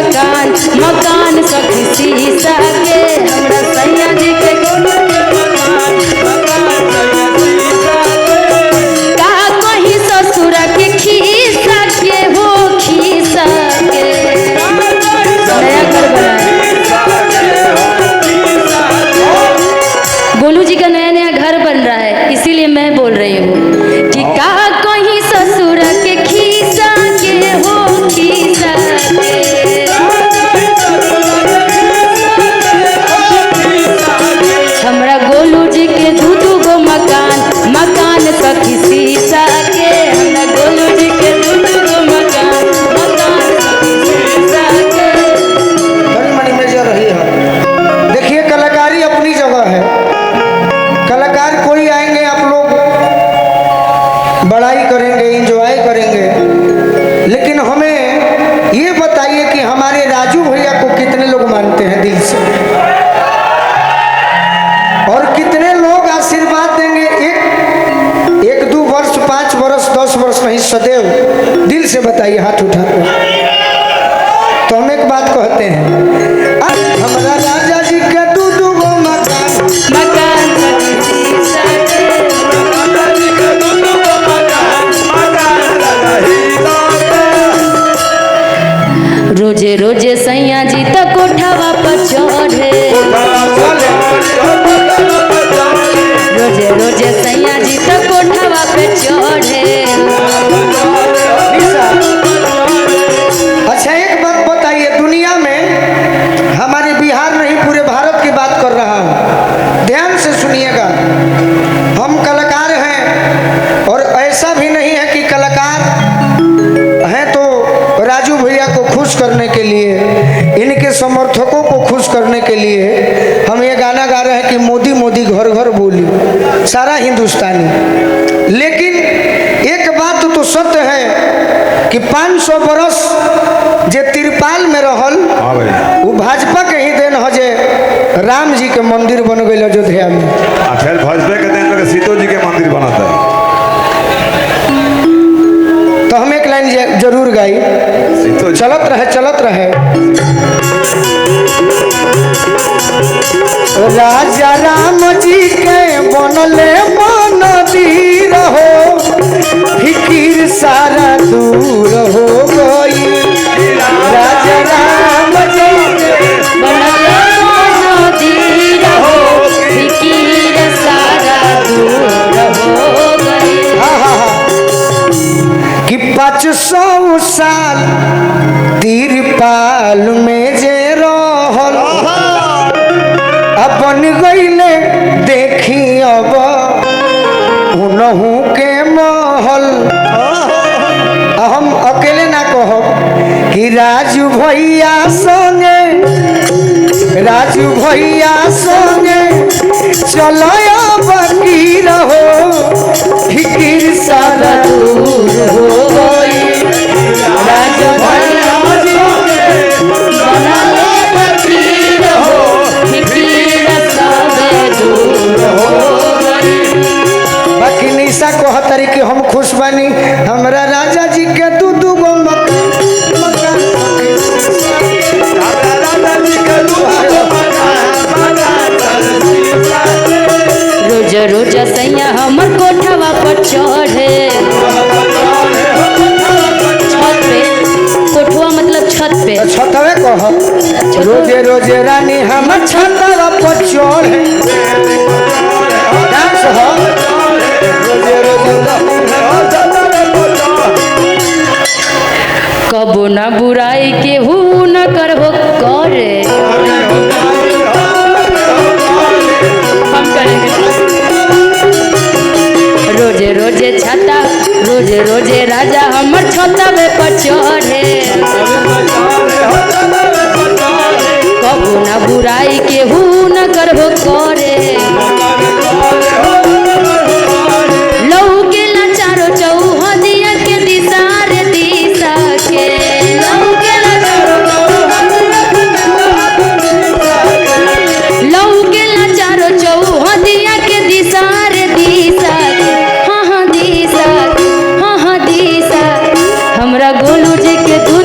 मकान मकान सखी शीशा के हमरा सैया जी के गोलू जी मकान मकान का कहीं ससुर के खीसा के हो खीसा के नया घर बना गोलू जी का नया नया घर बन रहा है, इसीलिए मैं बोल रही हूँ कि का कहीं ससुर के खीसा के हो खीसा के हमरा गोलू जी के दू गो मकान मकान सखी शीशा के हमरा गोलू जी के दू गो मकान मकान सखी शीशा के। बड़ी मनी मेजर रही है। देखिए कलाकारी अपनी जगह है, कलाकार कोई आएंगे आप लोग बड़ाई करेंगे एंजॉय करेंगे, लेकिन हमें ये बताइए कि हमारे राजू भैया को कितने लोग मानते हैं दिल से और कितने लोग आशीर्वाद देंगे। एक 2 वर्ष 5 वर्ष 10 वर्ष नहीं, सदैव दिल से बताइए हाथ उठाकर। तो हम एक बात कहते हैं, हमारा राजा जी के दू गो मकान मकान सखी शीशा के रोजे रोजे सैया जी तक कोठावा पर चढ़े रोजे रोजे सैया जी तक कोठावा पे चढ़े। अच्छा एक बात बताइए, दुनिया में हमारे बिहार नहीं पूरे भारत की बात कर रहा हूँ, ध्यान से सुनिएगा। हम कलाकार हैं और ऐसा भी नहीं है कि कलाकार हैं तो राजू भैया को खुश करने के लिए, इनके समर्थकों को खुश करने के लिए हम ये गाना गा रहे हैं कि मोदी मोदी घर घर बोली सारा हिंदुस्तानी। लेकिन एक बात तो सत्य है कि 500 बरस जे तिरपाल में रहल वो भाजपा के ही देन हो जे राम जी के मंदिर बन गए अयोध्या में, फिर भाजपा के देन लगे सीतो जी के मंदिर बनाता है। तो हम एक लाइन जरूर गाई, चलत रहे राजा राम जी के बनले मंदिर हो, फिकिर सारा दूर हो गई। राजा राम जी के बनले मंदिर हो, फिकिर सारा दूर हो गई। कि 500 साल तिरपाल में जे रहल अपन गईले देखी अब उनहू के महल। हम अकेले ना कहब कि राजू भैया संगे चलो बकी रहो, फिकिर सारा दूर हो गई। राजू भैया बनले फकीर हो, फिकिर सारा दूर हो गई। बाकी निशा कहतरी कि हम खुश बानी, हमरा राजा जी के दू गो रोज रोज सैया हमर कोठवा पर चढ़े, छत पे, कोठवा मतलब छत पे, छतवे कह रोजे रोजे रानी हमर छतवा पर चढ़े। डांस हो रोजे रोजे कबो ना बुराई के हु न करबो करे। हम करेंगे रोजे रोजे छाता, रोजे रोजे राजा हमर छतवे पर चढ़े। कबो ना बुराई के हु न करबो करे। लहू के लाचारो चौहदिया के दिशा रे दिशा के, लहू के लाचारो चौहदिया के दिशा रे दिशा के। हाँ हाँ दिशा, हाँ हाँ दिशा, हमरा गोलू जी के दूध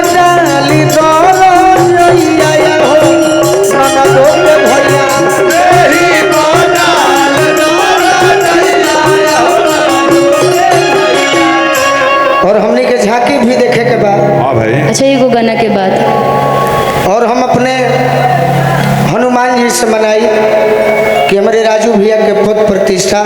डाली दरो जइया हो ननदो के भैया एही कोडाल दर दैया हो। और हमने के झांकी भी देखे के बाद हाँ भाई अच्छा एगो गाना के बाद और हम अपने हनुमान जी से मनाई कि हमारे राजू भैया के पद प्रतिष्ठा